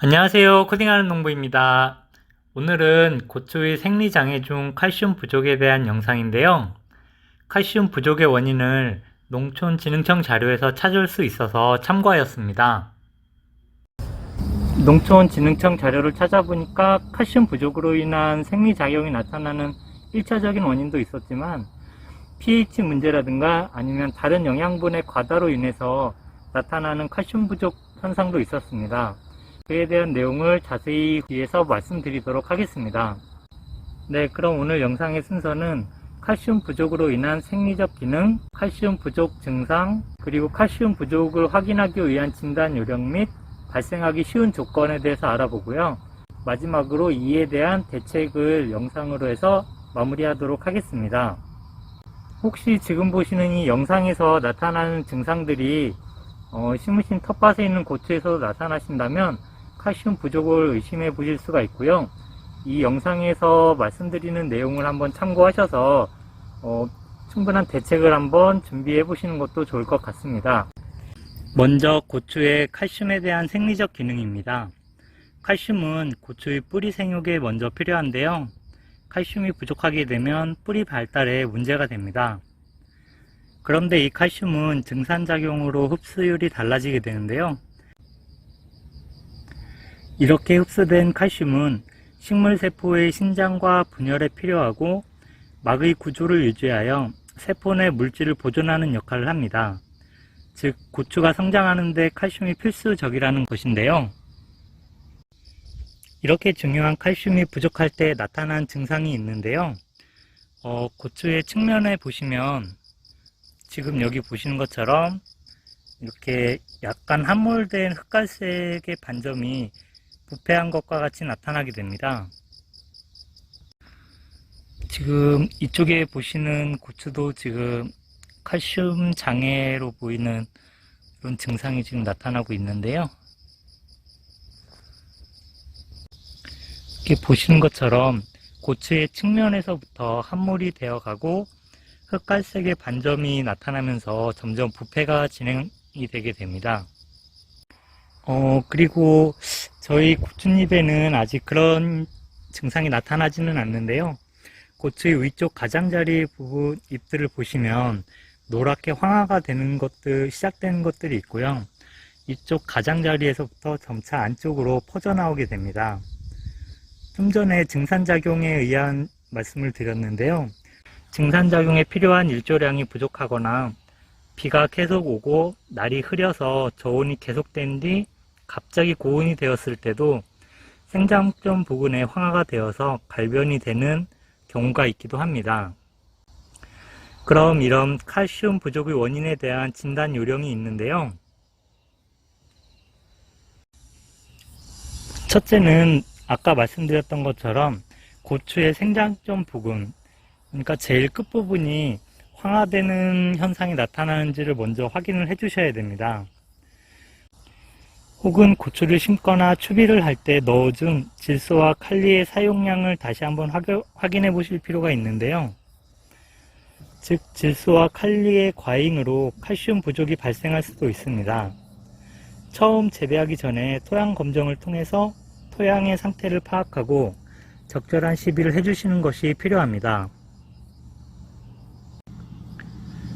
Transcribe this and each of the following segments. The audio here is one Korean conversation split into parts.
안녕하세요. 코딩하는 농부입니다. 오늘은 고추의 생리장애 중 칼슘 부족에 대한 영상인데요. 칼슘 부족의 원인을 농촌진흥청 자료에서 찾을 수 있어서 참고하였습니다. 농촌진흥청 자료를 찾아보니까 칼슘 부족으로 인한 생리작용이 나타나는 1차적인 원인도 있었지만 pH 문제라든가 아니면 다른 영양분의 과다로 인해서 나타나는 칼슘 부족 현상도 있었습니다. 그에 대한 내용을 자세히 뒤에서 말씀드리도록 하겠습니다. 네, 그럼 오늘 영상의 순서는 칼슘 부족으로 인한 생리적 기능, 칼슘 부족 증상, 그리고 칼슘 부족을 확인하기 위한 진단 요령 및 발생하기 쉬운 조건에 대해서 알아보고요. 마지막으로 이에 대한 대책을 영상으로 해서 마무리하도록 하겠습니다. 혹시 지금 보시는 이 영상에서 나타나는 증상들이 심으신 텃밭에 있는 고추에서도 나타나신다면 칼슘 부족을 의심해 보실 수가 있고요. 이 영상에서 말씀드리는 내용을 한번 참고하셔서 충분한 대책을 한번 준비해 보시는 것도 좋을 것 같습니다. 먼저 고추의 칼슘에 대한 생리적 기능입니다. 칼슘은 고추의 뿌리 생육에 먼저 필요한데요. 칼슘이 부족하게 되면 뿌리 발달에 문제가 됩니다. 그런데 이 칼슘은 증산작용으로 흡수율이 달라지게 되는데요. 이렇게 흡수된 칼슘은 식물세포의 신장과 분열에 필요하고 막의 구조를 유지하여 세포 내 물질을 보존하는 역할을 합니다. 즉, 고추가 성장하는 데 칼슘이 필수적이라는 것인데요. 이렇게 중요한 칼슘이 부족할 때 나타난 증상이 있는데요. 고추의 측면에 보시면 지금 여기 보시는 것처럼 이렇게 약간 함몰된 흑갈색의 반점이 부패한 것과 같이 나타나게 됩니다. 지금 이쪽에 보시는 고추도 지금 칼슘 장애로 보이는 이런 증상이 지금 나타나고 있는데요. 이렇게 보시는 것처럼 고추의 측면에서부터 함몰이 되어 가고 흑갈색의 반점이 나타나면서 점점 부패가 진행이 되게 됩니다. 그리고 저희 고추잎에는 아직 그런 증상이 나타나지는 않는데요. 고추의 위쪽 가장자리 부분 잎들을 보시면 노랗게 황화가 되는 것들, 시작되는 것들이 있고요. 이쪽 가장자리에서부터 점차 안쪽으로 퍼져나오게 됩니다. 좀 전에 증산작용에 의한 말씀을 드렸는데요. 증산작용에 필요한 일조량이 부족하거나 비가 계속 오고 날이 흐려서 저온이 계속된 뒤 갑자기 고온이 되었을 때도 생장점 부근에 황화가 되어서 갈변이 되는 경우가 있기도 합니다. 그럼 이런 칼슘 부족의 원인에 대한 진단 요령이 있는데요. 첫째는 아까 말씀드렸던 것처럼 고추의 생장점 부근, 그러니까 제일 끝부분이 황화되는 현상이 나타나는지를 먼저 확인을 해 주셔야 됩니다. 혹은 고추를 심거나 추비를 할 때 넣어준 질소와 칼리의 사용량을 다시 한번 확인해 보실 필요가 있는데요. 즉, 질소와 칼리의 과잉으로 칼슘 부족이 발생할 수도 있습니다. 처음 재배하기 전에 토양 검정을 통해서 토양의 상태를 파악하고 적절한 시비를 해주시는 것이 필요합니다.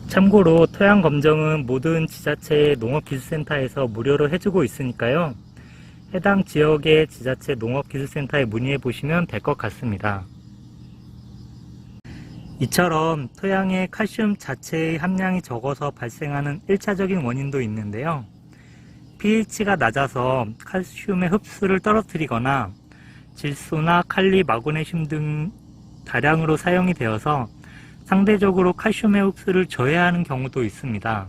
참고로 토양 검정은 모든 지자체의 농업기술센터에서 무료로 해주고 있으니까요. 해당 지역의 지자체 농업기술센터에 문의해 보시면 될 것 같습니다. 이처럼 토양의 칼슘 자체의 함량이 적어서 발생하는 1차적인 원인도 있는데요. pH가 낮아서 칼슘의 흡수를 떨어뜨리거나 질소나 칼리, 마그네슘 등 다량으로 사용이 되어서 상대적으로 칼슘의 흡수를 저해하는 경우도 있습니다.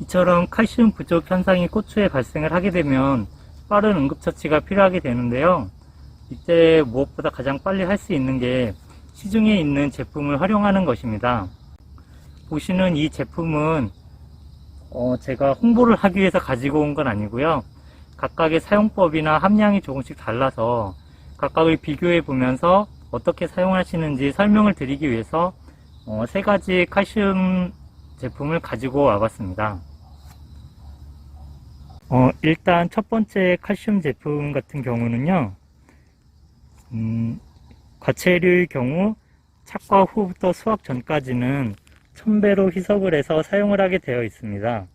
이처럼 칼슘 부족 현상이 고추에 발생을 하게 되면 빠른 응급처치가 필요하게 되는데요. 이때 무엇보다 가장 빨리 할 수 있는 게 시중에 있는 제품을 활용하는 것입니다. 보시는 이 제품은 제가 홍보를 하기 위해서 가지고 온 건 아니고요. 각각의 사용법이나 함량이 조금씩 달라서 각각을 비교해 보면서 어떻게 사용하시는지 설명을 드리기 위해서 세 가지 칼슘 제품을 가지고 와봤습니다. 일단 첫 번째 칼슘 제품 같은 경우는요, 과체류의 경우 착과 후부터 수확 전까지는 1000배로 희석을 해서 사용을 하게 되어 있습니다.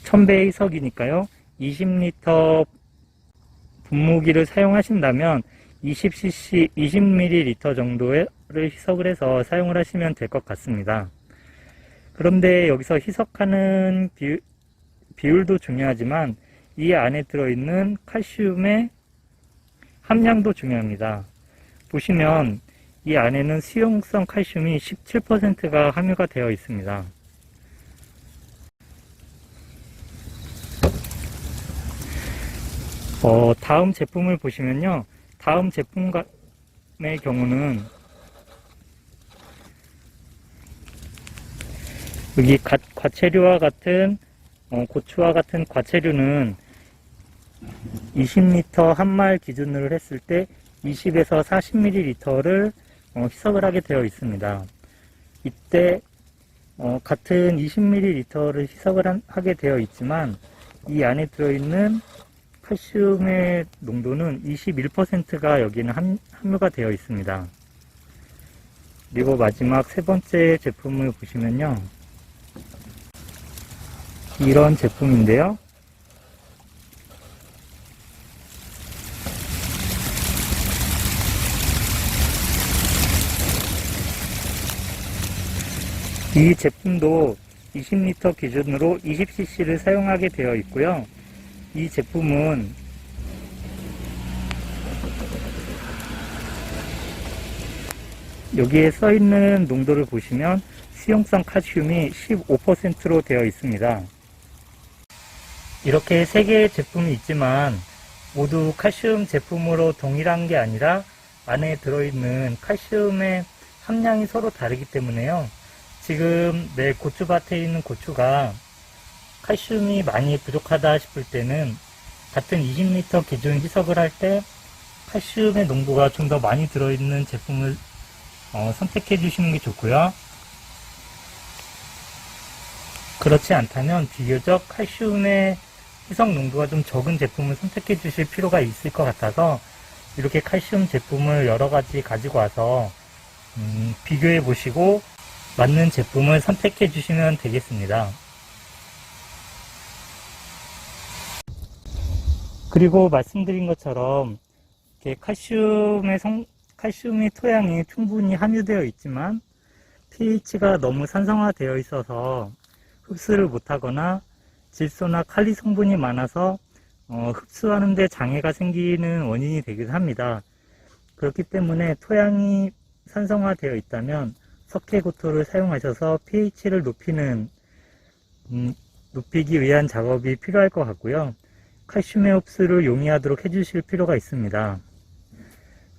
1000배 희석이니까요, 20리터 분무기를 사용하신다면 20cc, 20ml 정도를 희석을 해서 사용을 하시면 될 것 같습니다. 그런데 여기서 희석하는 비율도 중요하지만 이 안에 들어있는 칼슘의 함량도 중요합니다. 보시면 이 안에는 수용성 칼슘이 17%가 함유가 되어 있습니다. 다음 제품을 보시면요, 다음 제품의 경우는 여기 과체류와 같은 고추와 같은 과체류는 20리터 한 말 기준으로 했을 때 20에서 40ml를 희석을 하게 되어 있습니다. 이때 같은 20ml를 희석을 하게 되어 있지만 이 안에 들어있는 칼슘의 농도는 21%가 여기는 함유가 되어 있습니다. 그리고 마지막 세 번째 제품을 보시면요, 이런 제품인데요. 이 제품도 20리터 기준으로 20cc를 사용하게 되어 있고요. 이 제품은 여기에 써 있는 농도를 보시면 수용성 칼슘이 15%로 되어 있습니다. 이렇게 세 개의 제품이 있지만 모두 칼슘 제품으로 동일한 게 아니라 안에 들어있는 칼슘의 함량이 서로 다르기 때문에요. 지금 내 고추밭에 있는 고추가 칼슘이 많이 부족하다 싶을 때는 같은 20리터 기준 희석을 할 때 칼슘의 농도가 좀 더 많이 들어있는 제품을 선택해 주시는 게 좋고요. 그렇지 않다면 비교적 칼슘의 희석 농도가 좀 적은 제품을 선택해 주실 필요가 있을 것 같아서 이렇게 칼슘 제품을 여러 가지 가지고 와서 비교해 보시고 맞는 제품을 선택해 주시면 되겠습니다. 그리고 말씀드린 것처럼 이렇게 칼슘이 토양에 충분히 함유되어 있지만 pH가 너무 산성화되어 있어서 흡수를 못하거나 질소나 칼리 성분이 많아서 흡수하는 데 장애가 생기는 원인이 되기도 합니다. 그렇기 때문에 토양이 산성화되어 있다면 석회고토를 사용하셔서 pH를 높이기 위한 작업이 필요할 것 같고요. 칼슘의 흡수를 용이하도록 해주실 필요가 있습니다.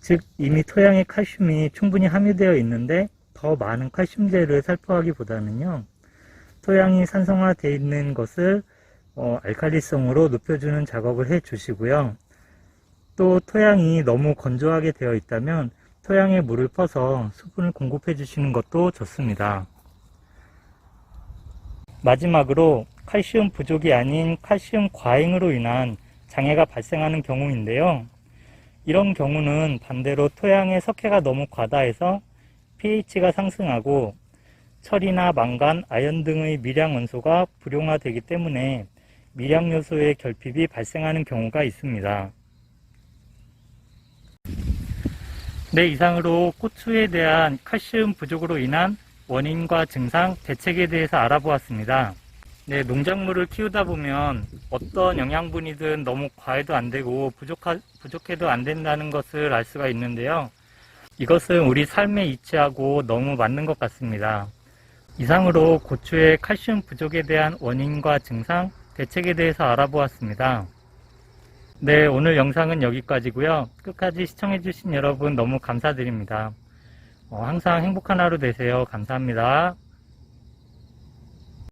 즉 이미 토양에 칼슘이 충분히 함유되어 있는데 더 많은 칼슘제를 살포하기보다는요, 토양이 산성화되어 있는 것을 알칼리성으로 높여주는 작업을 해 주시고요. 또 토양이 너무 건조하게 되어 있다면 토양에 물을 퍼서 수분을 공급해 주시는 것도 좋습니다. 마지막으로 칼슘 부족이 아닌 칼슘 과잉으로 인한 장애가 발생하는 경우인데요. 이런 경우는 반대로 토양의 석회가 너무 과다해서 pH가 상승하고 철이나 망간, 아연 등의 미량 원소가 불용화되기 때문에 미량 요소의 결핍이 발생하는 경우가 있습니다. 네, 이상으로 고추에 대한 칼슘 부족으로 인한 원인과 증상, 대책에 대해서 알아보았습니다. 네, 농작물을 키우다 보면 어떤 영양분이든 너무 과해도 안 되고 부족해도 안 된다는 것을 알 수가 있는데요. 이것은 우리 삶에 이치하고 너무 맞는 것 같습니다. 이상으로 고추의 칼슘 부족에 대한 원인과 증상, 대책에 대해서 알아보았습니다. 네, 오늘 영상은 여기까지고요. 끝까지 시청해주신 여러분 너무 감사드립니다. 항상 행복한 하루 되세요. 감사합니다.